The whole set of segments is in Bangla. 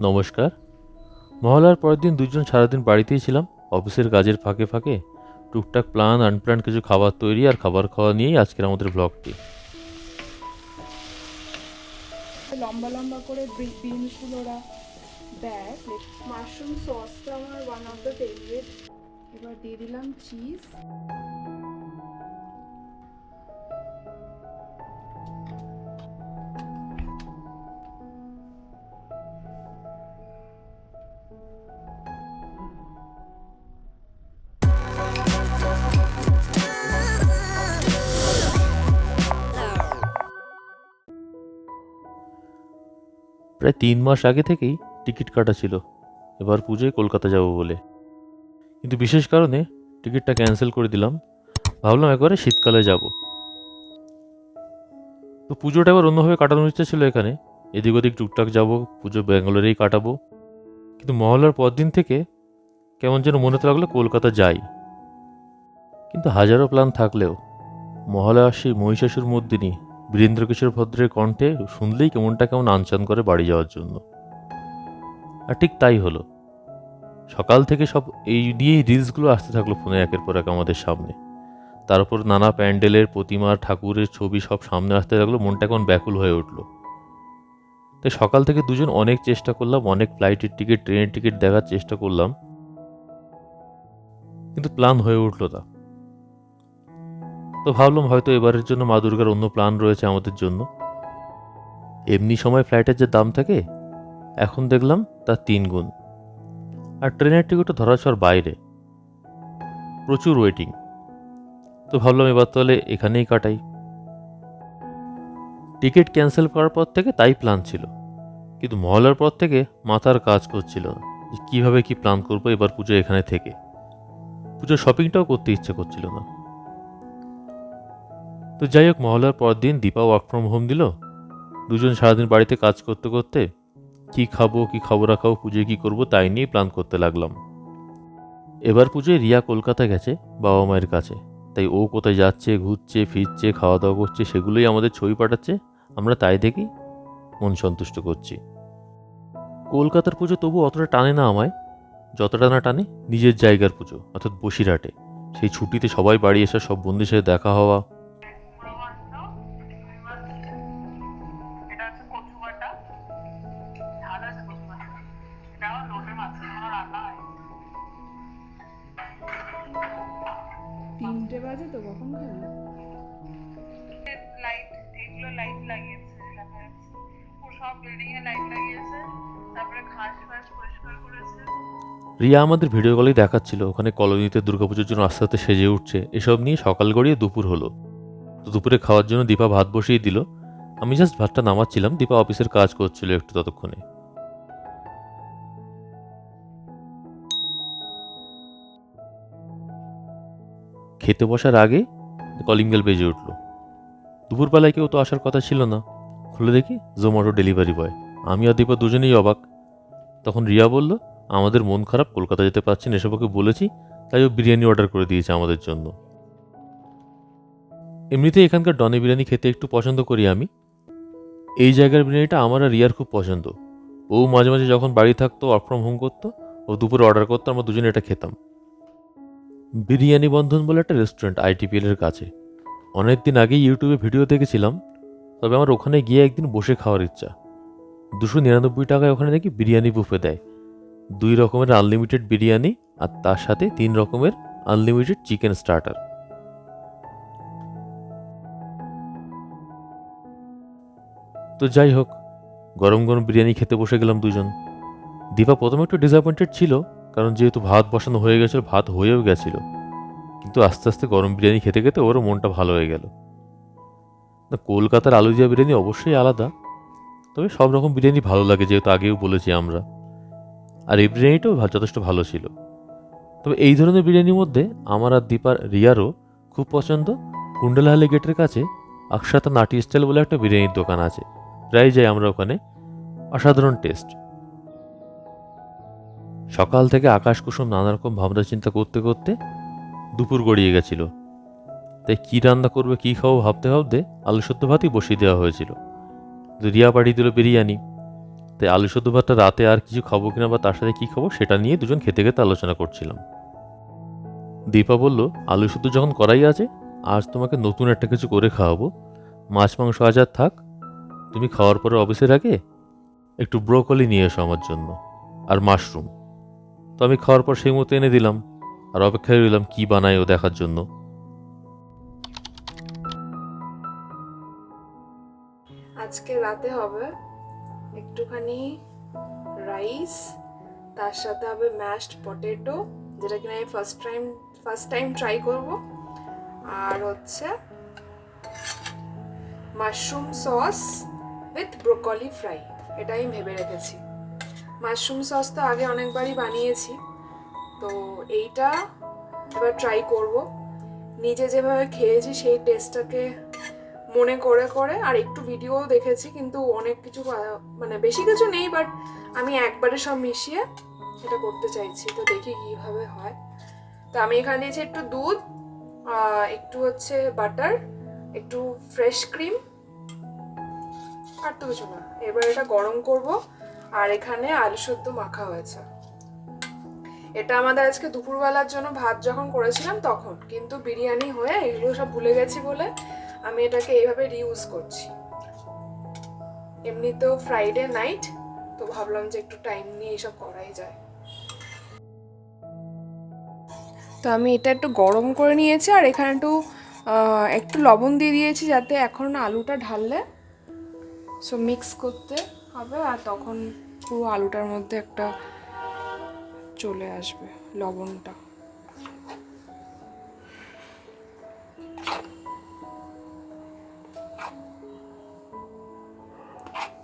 নমস্কার। মহলার পরের দিন দুজন সারাদিন বাড়িতেই ছিলাম। অফিসের কাজের ফাঁকে ফাঁকে টুকটাক প্ল্যান আনপ্ল্যান কিছু খাবার তৈরি আর খাবার খাওয়া নিয়েই আজকের আমাদের ব্লগটি। লম্বা লম্বা করে বিনসগুলো ওরা দেয়। মাশরুম সসটা আমার ওয়ান অফ দ্য ফেভারিট। এবার দিয়ে দিলাম চিজ। প্রায় 3 মাস আগে থেকেই টিকিট কাটা ছিল এবার পুজোয় কলকাতা যাব বলে, কিন্তু বিশেষ কারণে টিকিটটা ক্যান্সেল করে দিলাম। ভাবলাম একবারে শীতকালে যাব। তো পুজোটা এবার অন্যভাবে কাটানোর ইচ্ছা ছিল এখানে। এদিক ওদিক টুকটাক যাব, পুজো ব্যাঙ্গালোরেই কাটাবো। কিন্তু মহলার পর দিন থেকে কেমন যেন মনে তো লাগলো কলকাতা যাই। কিন্তু হাজারো প্ল্যান থাকলেও মহলা সেই মহিষাসুর মর্দিনী বীরেন্দ্রকিশোর ভদ্রের কণ্ঠে শুনলেই কেমন আনচান করে বাড়ি যাওয়ার জন্য। আর ঠিক তাই হলো। সকাল থেকে সব এই নিয়েই রিলসগুলো আসতে থাকলো ফোনে একের পর এক আমাদের সামনে। তার উপর নানা প্যান্ডেলের প্রতিমা ঠাকুরের ছবি সব সামনে আসতে থাকলো, মনটা কেমন ব্যাকুল হয়ে উঠলো। তাই সকাল থেকে দুজন অনেক চেষ্টা করলাম, অনেক ফ্লাইটের টিকিট ট্রেনের টিকিট দেখার চেষ্টা করলাম, কিন্তু প্ল্যান হয়ে উঠলো না। তো ভাবলাম হয়তো এবারের জন্য মা দুর্গার অন্য প্ল্যান রয়েছে আমাদের জন্য। এমনি সময় ফ্লাইটের যে দাম থাকে এখন দেখলাম তার 3 গুণ। আর ট্রেনের টিকিটও ধরাছোঁয়ার বাইরে, প্রচুর ওয়েটিং। তো ভাবলাম এবার তাহলে এখানেই কাটাই। টিকিট ক্যান্সেল করার পর থেকে তাই প্ল্যান ছিল, কিন্তু মহলার পর থেকে মাথার কাজ করছিল না যে কীভাবে কী প্ল্যান করবো এবার পুজো এখানে থেকে। পুজোর শপিংটাও করতে ইচ্ছে করছিল না। তো যাই হোক, মহলার পর দিন দীপা ওয়ার্ক ফ্রম হোম দিল। দুজন সারাদিন বাড়িতে কাজ করতে করতে কি খাবো না খাবো, পুজোয় কী করবো তাই নিয়েই প্ল্যান করতে লাগলাম। এবার পুজোয় রিয়া কলকাতা গেছে বাবা মায়ের কাছে, তাই ও কোথায় যাচ্ছে, ঘুরছে ফিরছে, খাওয়া দাওয়া করছে সেগুলোই আমাদের ছবি পাঠাচ্ছে। আমরা তাই দেখি মন সন্তুষ্ট করছি। কলকাতার পুজো তবু অতটা টানে না আমায়, যতটা না টানে নিজের জায়গার পুজো অর্থাৎ বসিরহাটে। সেই ছুটিতে সবাই বাড়ি এসে সব বন্ধুদের সাথে দেখা হওয়া। তিনটে বাজে তো কখন খাবি? লাইট, এগুলো লাইট লাগিয়েছে, দেখা যাচ্ছে সব বিল্ডিং এ লাইট লাগিয়েছে। তারপরে ঘাস ফাস পরিষ্কার করেছে। রিয়া আমাদের ভিডিও কলেই দেখাচ্ছিল ওখানে কলোনিতে দুর্গাপুজোর জন্য আস্তে আস্তে সেজে উঠছে। এসব নিয়ে সকাল গড়িয়ে দুপুর হলো। তো দুপুরে খাওয়ার জন্য দীপা ভাত বসিয়ে দিল। আমি জাস্ট ভাতটা নামাচ্ছিলাম, দীপা অফিসের কাজ করছিল একটু ততক্ষণে। খেতে বসার আগে কলিং বেল বেজে উঠল। দুপুরবেলায় কেউ তো আসার কথা ছিল না। খুলে দেখি জোম্যাটো ডেলিভারি বয়। আমি আর দীপা দুজনেই অবাক। তখন রিয়া বলল, আমাদের মন খারাপ, কলকাতা যেতে পারছি না, এসব ওকে বলেছি, তাই ও বিরিয়ানি অর্ডার করে দিয়েছে আমাদের জন্য। এমনিতেই এখানকার ডনে বিরিয়ানি খেতে একটু পছন্দ করি আমি। এই জায়গার বিরিয়ানিটা আমার আর রিয়ার খুব পছন্দ। ও মাঝে মাঝে যখন বাড়ি থাকতো, ওয়ার্ক ফ্রম হোম করতো, ও দুপুরে অর্ডার করতো, আমরা দুজনে এটা খেতাম। বিরিয়ানি বন্ধন বলে একটা রেস্টুরেন্ট আইটিপিএল এর কাছে। অনেকদিন আগেই ইউটিউবে ভিডিও দেখেছিলাম, তবে আমার ওখানে গিয়ে একদিন বসে খাওয়ার ইচ্ছা। 299 টাকায় ওখানে নাকি বিরিয়ানি বুফে দেয়। 2 রকমের আনলিমিটেড বিরিয়ানি আর তার সাথে 3 রকমের আনলিমিটেড চিকেন স্টার্টার। তো যাই হোক, গরম গরম বিরিয়ানি খেতে বসে গেলাম দুজন। দীপা প্রথমে একটু ডিসঅ্যাপয়েন্টেড ছিল, কারণ যেহেতু ভাত বসানো হয়ে গেছিল, ভাত হয়েও গেছিল। কিন্তু আস্তে আস্তে গরম বিরিয়ানি খেতে খেতে ওরও মনটা ভালো হয়ে গেল। না, কলকাতার আলু দিয়া বিরিয়ানি অবশ্যই আলাদা, তবে সব রকম বিরিয়ানি ভালো লাগে, যেহেতু আগেও বলেছি আমরা। আর এই বিরিয়ানিটাও যথেষ্ট ভালো ছিল। তবে এই ধরনের বিরিয়ানির মধ্যে আমার আর দীপার রিয়ারও খুব পছন্দ কুণ্ডলাহালি গেটের কাছে আকসাতা নাটি স্টাইল বলে একটা বিরিয়ানির দোকান আছে। প্রায় যাই আমরা ওখানে, অসাধারণ টেস্ট। সকাল থেকে আকাশ কুসুম নানা রকম ভাবনা চিন্তা করতে করতে দুপুর গড়িয়ে গেছিল। তাই কী রান্না করবে কী খাবো ভাবতে ভাবতে আলু সত্য ভাতই বসিয়ে দেওয়া হয়েছিল। রিয়া পাঠিয়ে দিল বিরিয়ানি। তাই আলু সেদ্ধ ভাতটা রাতে আর কিছু খাবো কিনা বা তার সাথে কী খাবো সেটা নিয়ে দুজন খেতে খেতে আলোচনা করছিলাম। দীপা বলল, আলু সেদ্ধ যখন করাই আছে, আজ তোমাকে নতুন একটা কিছু করে খাওয়াবো। মাছ মাংস আজ আর থাক, তুমি খাওয়ার পরে অফিসের আগে একটু ব্রোকলি নিয়ে এসো আমার জন্য, আর মাশরুম। তো আমি খাওয়ার পর সেই মতো এনে দিলাম, আর অপেক্ষায় রইলাম কি বানায় ও দেখার জন্য। আজকে রাতে হবে একটুখানি রাইস, তার সাথে হবে ম্যাশড পটেটো, যেটা কিনা আমি ফার্স্ট টাইম ট্রাই করব, আর হচ্ছে mushroom sauce with broccoli fry. এটাই ভেবে রেখেছি। মাশরুম সস তো আগে অনেকবারই বানিয়েছি, তো এইটা এবার ট্রাই করব। নিজে যেভাবে খেয়েছি সেই টেস্টটাকে মনে করে করে, আর একটু ভিডিও দেখেছি, কিন্তু অনেক কিছু মানে বেশি কিছু নেই, বাট আমি একবারে সব মিশিয়ে এটা করতে চাইছি। তো দেখি কিভাবে হয়। তো আমি এখানে দিয়েছি একটু দুধ, একটু হচ্ছে বাটার, একটু ফ্রেশ ক্রিম, আর তো কিছু না। এবার এটা গরম করব, আর এখানে আলু সেদ্ধ মাখা হয়েছে। এটা আমাদের আজকে দুপুরবেলার জন্য ভাত যখন করেছিলাম তখন, কিন্তু বিরিয়ানি হয়ে এগুলো সব ভুলে গেছি বলে আমি এটাকে এইভাবে রিউজ করছি। এমনিতেও ফ্রাইডে নাইট, তো ভাবলাম যে একটু টাইম নিয়ে এসব করাই যায়। তো আমি এটা একটু গরম করে নিয়েছি, আর এখানে একটু লবণ দিয়ে দিয়েছি, যাতে এখন আলুটা ঢাললে সো মিক্স করতে হবে, আর তখন পুরো আলুটার মধ্যে একটা চলে আসবে লবণটা।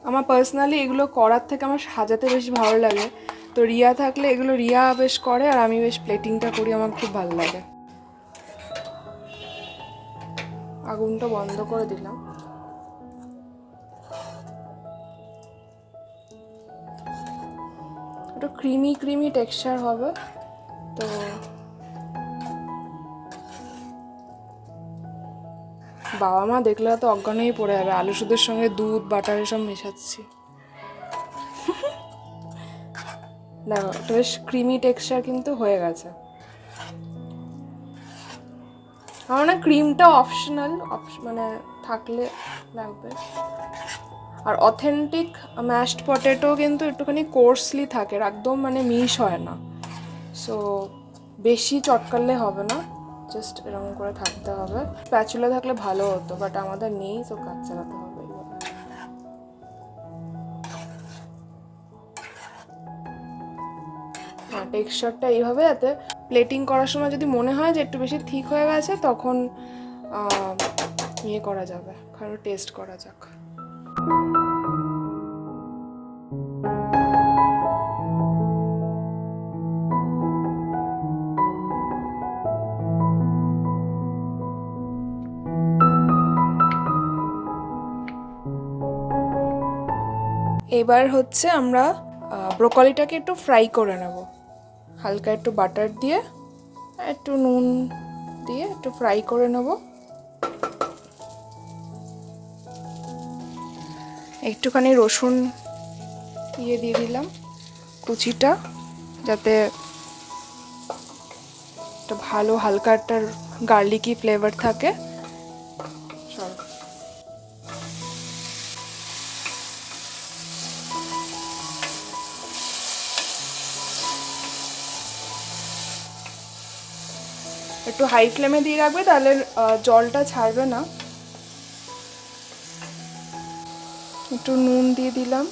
আমার পার্সোনালি এগুলো করার থেকে আমার সাজাতে বেশি ভালো লাগে। তো রিয়া থাকলে এগুলো রিয়া বেশ করে, আর আমি বেশ প্লেটিংটা করি, আমার খুব ভালো লাগে। আগুনটা বন্ধ করে দিলাম। একটু ক্রিমি টেক্সচার হবে। তো বাবা মা দেখলে তো অজ্ঞান হয়ে পড়ে যাবে, আলু সেদ্ধের সঙ্গে দুধ বাটার এসব মেশাচ্ছি। দেখো বেশ ক্রিমি টেক্সচার কিন্তু হয়ে গেছে। আমার না ক্রিমটা অপশনাল, মানে থাকলে লাগবে। আর অথেন্টিক ম্যাশড পটেটো কিন্তু একটুখানি কোর্সলি থাকে, একদম মানে মিশ হয় না। সো বেশি চটকালে হবে না, জাস্ট এরকম করে থাকতে হবে। স্প্যাচুলা থাকলে ভালো হতো, বাট আমাদের নেই, তো কাজ চালাতে হবে। হ্যাঁ, টেক্সচারটা এইভাবে, যাতে প্লেটিং করার সময় যদি মনে হয় যে একটু বেশি থিক হয়ে গেছে, তখন ইয়ে করা যাবে, কারণ টেস্ট করা যাক। এবার হচ্ছে আমরা ব্রোকলিটাকে একটু ফ্রাই করে নেব, হালকা একটু বাটার দিয়ে, একটু নুন দিয়ে একটু ফ্রাই করে নেব। একটুখানি রসুন দিয়ে দিলাম কুচিটা, যাতে একটা ভালো হালকা একটা গার্লিকি ফ্লেভার থাকে। একটু হাই ফ্লেমে দিয়ে রাখবে, তাহলে জলটা ছাড়বে না। একটু নুন দিয়ে দিলাম,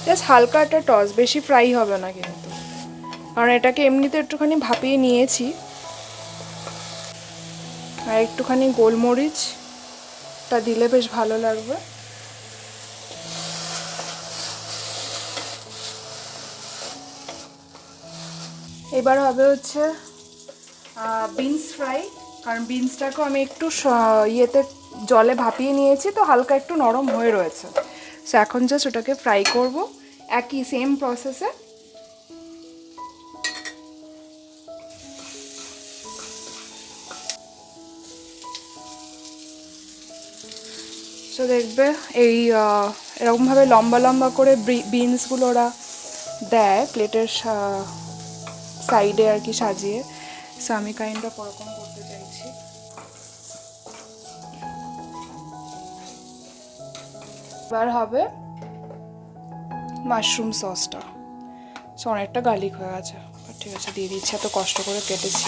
জাস্ট হালকা একটা টস, বেশি ফ্রাই হবে না কিন্তু, কারণ এটাকে এমনিতে একটুখানি ভাপিয়ে নিয়েছি। আর একটুখানি গোলমরিচটা দিলে বেশ ভালো লাগবে। এবার হবে হচ্ছে বিনস ফ্রাই, কারণ বিনসটাকেও আমি একটু ইয়েতে জলে ভাপিয়ে নিয়েছি, তো হালকা একটু নরম হয়ে রয়েছে। সো এখন জাস্ট ওটাকে ফ্রাই করব একই সেম প্রসেসে। তো দেখবে এই এরকমভাবে লম্বা লম্বা করে বিনসগুলো ওরা দেয় প্লেটের সাইডে আর কি সাজিয়ে। সো আমি কাইন্ড অফ ওরকম করতে চাইছি। এবার হবে মাশরুম সসটা। সো অনেকটা গার্লিক হয়ে গেছে, ঠিক আছে দিয়ে দিচ্ছি, এত কষ্ট করে কেটেছি।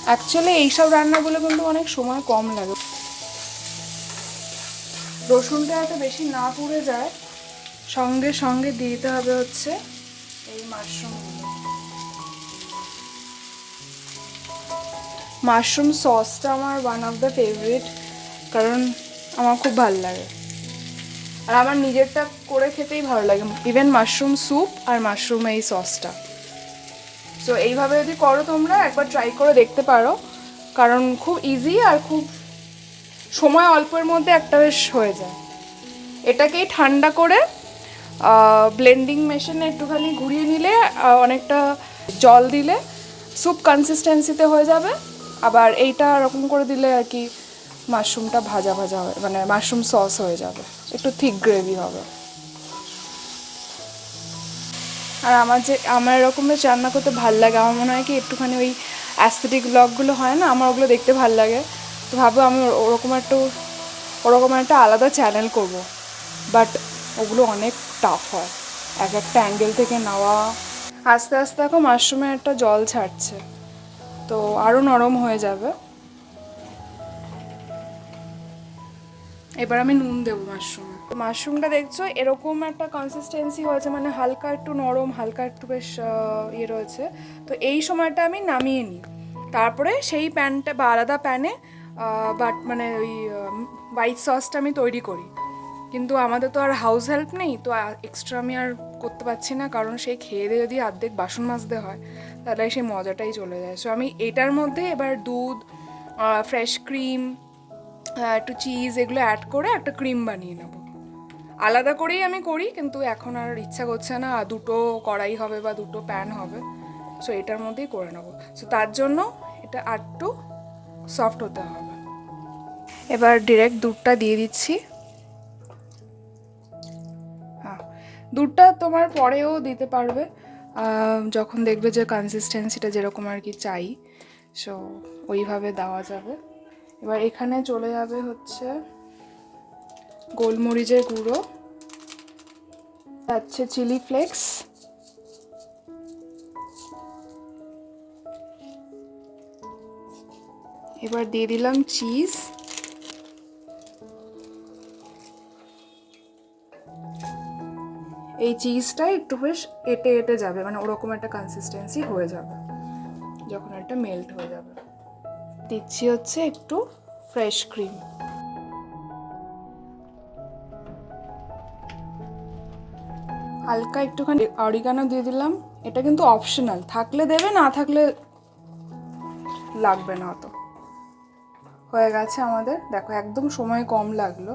অ্যাকচুয়ালি এইসব রান্নাগুলো কিন্তু অনেক সময় কম লাগে, রসুনটা এত বেশি না পুড়ে যায়। সঙ্গে সঙ্গে দিয়ে দিতে হবে হচ্ছে এই মাশরুমগুলো। মাশরুম সসটা আমার ওয়ান অফ দ্য ফেভারিট, কারণ আমার খুব ভালো লাগে আর আমার নিজেরটা করে খেতেই ভালো লাগে, ইভেন মাশরুম স্যুপ আর মাশরুম এই সসটা। সো এইভাবে যদি করো তোমরা একবার ট্রাই করে দেখতে পারো, কারণ খুব ইজি আর খুব সময় অল্পের মধ্যে একটা বেশ হয়ে যায়। এটাকেই ঠান্ডা করে ব্লেন্ডিং মেশিনে একটুখানি ঘুরিয়ে নিলে অনেকটা জল দিলে স্যুপ কনসিস্টেন্সিতে হয়ে যাবে। আবার এইটা এরকম করে দিলে আর কি মাশরুমটা ভাজা ভাজা হবে, মানে মাশরুম সস হয়ে যাবে, একটু থিক গ্রেভি হবে। আর আমার এরকমের রান্না করতে ভালো লাগে, আমার মনে হয় কি একটুখানি ওই অ্যাস্থেটিক ব্লগগুলো হয় না, আমার ওগুলো দেখতে ভালো লাগে। তো ভাবো আমি ওরকম একটা আলাদা চ্যানেল করব, বাট ওগুলো অনেক টাফ হয়, এক একটা অ্যাঙ্গেল থেকে নেওয়া। আস্তে আস্তে দেখো মাশরুমে একটা জল ছাড়ছে, তো আরও নরম হয়ে যাবে। এবার আমি নুন দেবো মাশরুমটা দেখছো এরকম একটা কনসিস্টেন্সি হয়েছে, মানে হালকা একটু নরম, হালকা একটু বেশ ইয়ে রয়েছে। তো এই সময়টা আমি নামিয়ে নিই, তারপরে সেই প্যানটা বা আলাদা প্যানে বাট মানে ওই হোয়াইট সসটা আমি তৈরি করি। কিন্তু আমাদের তো আর হাউস হেল্প নেই, তো এক্সট্রা আমি আর করতে পারছি না, কারণ সেই খেয়ে দিয়ে যদি অর্ধেক বাসন মাজতে হয় তাহলে সেই মজাটাই চলে যায়। সো আমি এটার মধ্যে এবার দুধ, ফ্রেশ ক্রিম, একটু চিজ এগুলো অ্যাড করে একটা ক্রিম বানিয়ে নেব। আলাদা করেই আমি করি, কিন্তু এখন আর ইচ্ছা করছে না, দুটো কড়াই হবে বা দুটো প্যান হবে, সো এটার মধ্যেই করে নেবো। সো তার জন্য এটা আরেকটু সফট হতে হবে। এবার ডিরেক্ট দুধটা দিয়ে দিচ্ছি। হ্যাঁ, দুধটা তোমার পরেও দিতে পারবে যখন দেখবে যে কনসিস্টেন্সিটা যেরকম আর কি চাই, সো ওইভাবে দেওয়া যাবে। এবার এখানে চলে যাবে হচ্ছে গোলমরিচের গুঁড়ো, যাচ্ছে চিলি ফ্লেক্স, এবার দিয়ে দিলাম চিজ, এই চিজটা একটু বেশ এটে এটে যাবে, মানে ওরকম একটা কনসিস্টেন্সি হয়ে যাবে যখন একটা মেল্ট হয়ে যাবে। দিচ্ছি হচ্ছে একটু ফ্রেশ ক্রিম, হালকা একটুখানি অরিগানো দিয়ে দিলাম। এটা কিন্তু অপশনাল, থাকলে দেবে, না থাকলে লাগবে না অত। হয়ে গেছে আমাদের, দেখো একদম সময় কম লাগলো।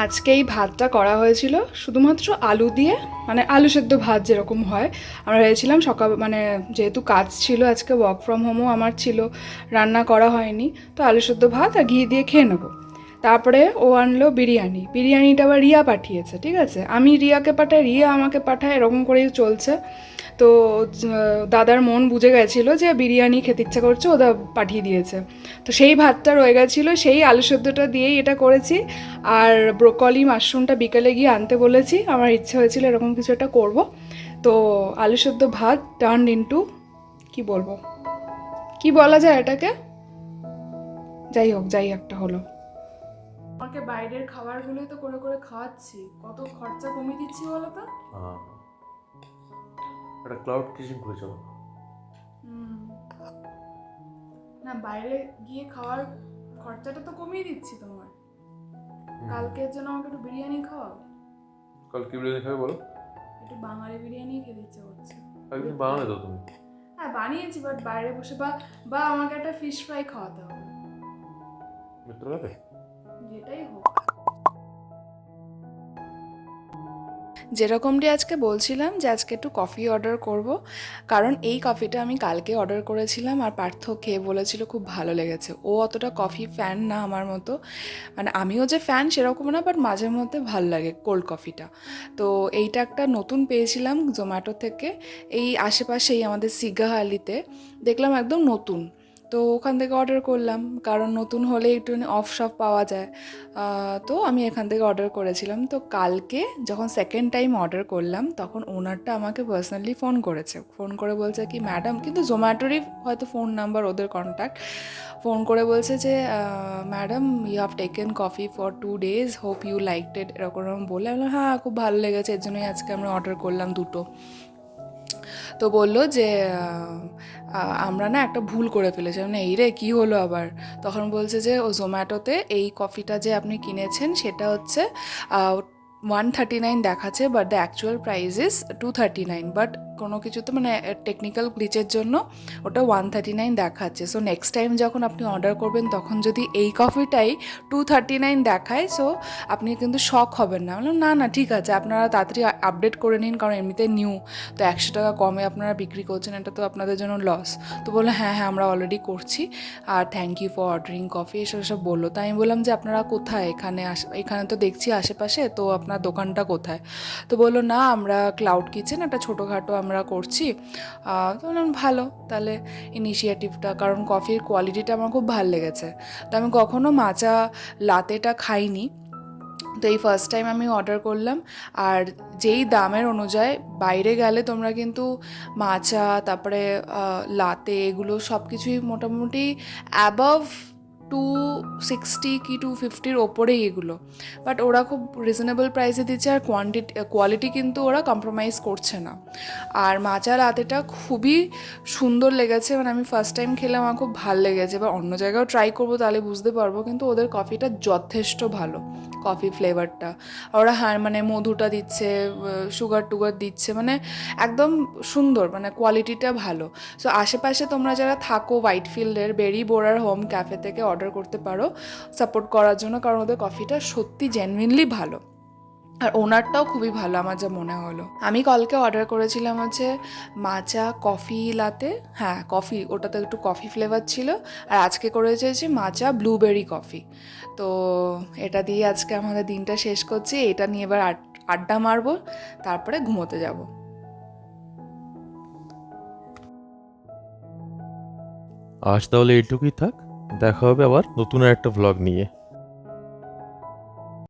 আজকে এই ভাতটা করা হয়েছিল শুধুমাত্র আলু দিয়ে, মানে আলু সেদ্ধ ভাত যেরকম হয়। আমরা ভেবেছিলাম সকাল, মানে যেহেতু কাজ ছিল আজকে, ওয়ার্ক ফ্রম হোমও আমার ছিল, রান্না করা হয়নি, তো আলু সেদ্ধ ভাত আর ঘি দিয়ে খেয়ে নেবো। তারপরে ও আনলো বিরিয়ানিটা আবার রিয়া পাঠিয়েছে, ঠিক আছে, আমি রিয়াকে পাঠাই, রিয়া আমাকে পাঠায়, এরকম করেই চলছে। তো দাদার মন বুঝে গেছিলো যে বিরিয়ানি খেতে ইচ্ছা করছে, ওদা পাঠিয়ে দিয়েছে। তো সেই ভাতটা রয়ে গেছিলো, সেই আলু সেদ্ধটা দিয়েই এটা করেছি। আর ব্রোকলি মাশরুমটা বিকেলে গিয়ে আনতে বলেছি, আমার ইচ্ছা হয়েছিল এরকম কিছু একটা করবো। তো আলু সেদ্ধ ভাত টার্ন ইনটু, কি বলবো, কি বলা যায় এটাকে, যাই হোক, যাই একটা হলো। আমাকে বাইরের খাবারগুলোই তো করে করে খাওয়াচ্ছি, কত খরচা কমিয়ে দিচ্ছি বলো তো। একটা ক্লাউড কিচিং করে চলো। না, বাইরে গিয়ে খাওয়ার খরচাটা তো কমিয়ে দিচ্ছি তোমার। কালকের জন্য আমাকে একটু বিরিয়ানি খাওয়াও। কাল কি বিরিয়ানি খাবে বলো? একটু বাঙালি বিরিয়ানি খেতে ইচ্ছে করছে। একদিন বানালে দাও তুমি। হ্যাঁ বানিয়েছি, বাট বাইরে বসে বা আমাকে একটা ফিশ ফ্রাই খাওয়াতে হবে। মিত্র খাবে? যেটাই হোক। যেরকমটি আজকে বলছিলাম যে আজকে একটু কফি অর্ডার করব, কারণ এই কফিটা আমি কালকে অর্ডার করেছিলাম আর পার্থ খেয়ে বলেছিল খুব ভালো লেগেছে। ও অতটা কফি ফ্যান না আমার মতো, মানে আমিও যে ফ্যান সেরকম না, বাট মাঝে মধ্যে ভাল লাগে কোল্ড কফিটা। তো এইটা একটা নতুন পেয়েছিলাম জোম্যাটো থেকে, এই আশেপাশেই আমাদের সিগাহালিতে দেখলাম একদম নতুন। তো ওখান থেকে অর্ডার করলাম, কারণ নতুন হলে একটু অফ শপ পাওয়া যায়। তো আমি এখান থেকে অর্ডার করেছিলাম। তো কালকে যখন সেকেন্ড টাইম অর্ডার করলাম তখন ওনারটা আমাকে পার্সোনালি ফোন করেছে, ফোন করে বলছে কি ম্যাডাম, কিন্তু জোম্যাটোরই হয়তো ফোন নাম্বার ওদের কন্ট্যাক্ট, ফোন করে বলছে যে madam you have taken coffee for 2 days, hope you liked it, এরকম বলে। আমি বললাম হ্যাঁ খুব ভালো লেগেছে, এর জন্যই আজকে আমরা অর্ডার করলাম 2টো। তো বললো যে আমরা না একটা ভুল করে ফেলেছি। মানে এই রে কী হলো আবার? তখন বলছে যে ও জোম্যাটোতে এই কফিটা যে আপনি কিনেছেন সেটা হচ্ছে 139 দেখাচ্ছে, but the actual price is 239, but কোনো কিছুতে মানে টেকনিক্যাল গ্লিচের জন্য ওটা 139 দেখাচ্ছে। সো নেক্সট টাইম যখন আপনি অর্ডার করবেন তখন যদি এই কফিটাই 239 দেখায়, সো আপনি কিন্তু শক হবেন না। বললাম না না ঠিক আছে, আপনারা তাড়াতাড়ি আপডেট করে নিন, কারণ এমনিতে নিউ তো 100 টাকা কমে আপনারা বিক্রি করছেন, এটা তো আপনাদের জন্য লস। তো বললো হ্যাঁ হ্যাঁ আমরা অলরেডি করছি, আর thank you for ordering coffee, এসব সব বললো। তাই আমি বললাম যে আপনারা কোথায়? এখানে তো দেখছি আশেপাশে, তো আপনার দোকানটা কোথায়? তো বললো না আমরা ক্লাউড কিচেন একটা ছোটোখাটো আমরা করছি। তো বললাম ভালো তাহলে ইনিশিয়েটিভটা, কারণ কফির কোয়ালিটিটা আমার খুব ভালো লেগেছে। তো আমি কখনো মাচা লাতেটা খাইনি, তো এই ফার্স্ট টাইম আমি অর্ডার করলাম। আর যেই দামের অনুযায়ী বাইরে গেলে তোমরা কিন্তু মাচা তারপরে লাতে এগুলো সব কিছুই মোটামুটি অ্যাবাভ 260 কি 250-র ওপরেই এগুলো, বাট ওরা খুব রিজনেবল প্রাইসে দিচ্ছে, আর কোয়ালিটি কিন্তু ওরা কম্প্রোমাইজ করছে না। আর মাচা লাতেটা খুবই সুন্দর লেগেছে, মানে আমি ফার্স্ট টাইম খেলাম, আমার খুব ভালো লেগেছে। এবার অন্য জায়গায়ও ট্রাই করবো তাহলে বুঝতে পারবো, কিন্তু ওদের কফিটা যথেষ্ট ভালো, কফি ফ্লেভারটা। ওরা হ্যাঁ মানে মধুটা দিচ্ছে, সুগার টুগার দিচ্ছে, মানে একদম সুন্দর, মানে কোয়ালিটিটা ভালো। সো আশেপাশে তোমরা যারা থাকো হোয়াইটফিল্ডের, বেরি বোরার হোম ক্যাফে থেকে অর্ডার করতে পারো সাপোর্ট করার জন্য, কারণ ওদের কফিটা সত্যি জেনুইনলি ভালো, আর ওনারটাও খুবই ভালো আমার যা মনে হলো। আমি কালকে অর্ডার করেছিলাম হচ্ছে মাচা কফি লাতে, হ্যাঁ কফি, ওটাতে একটু কফি ফ্লেভার ছিল। আর আজকে করে চেয়েছি মাচা ব্লুবেরি কফি। তো এটা দিয়ে আজকে আমাদের দিনটা শেষ করছি, এটা নিয়ে এবার আড্ডা মারবো, তারপরে ঘুমোতে যাব। আজ তাহলে এইটুকুই থাক, দেখা হবে আবার নতুন একটা ভ্লগ নিয়ে।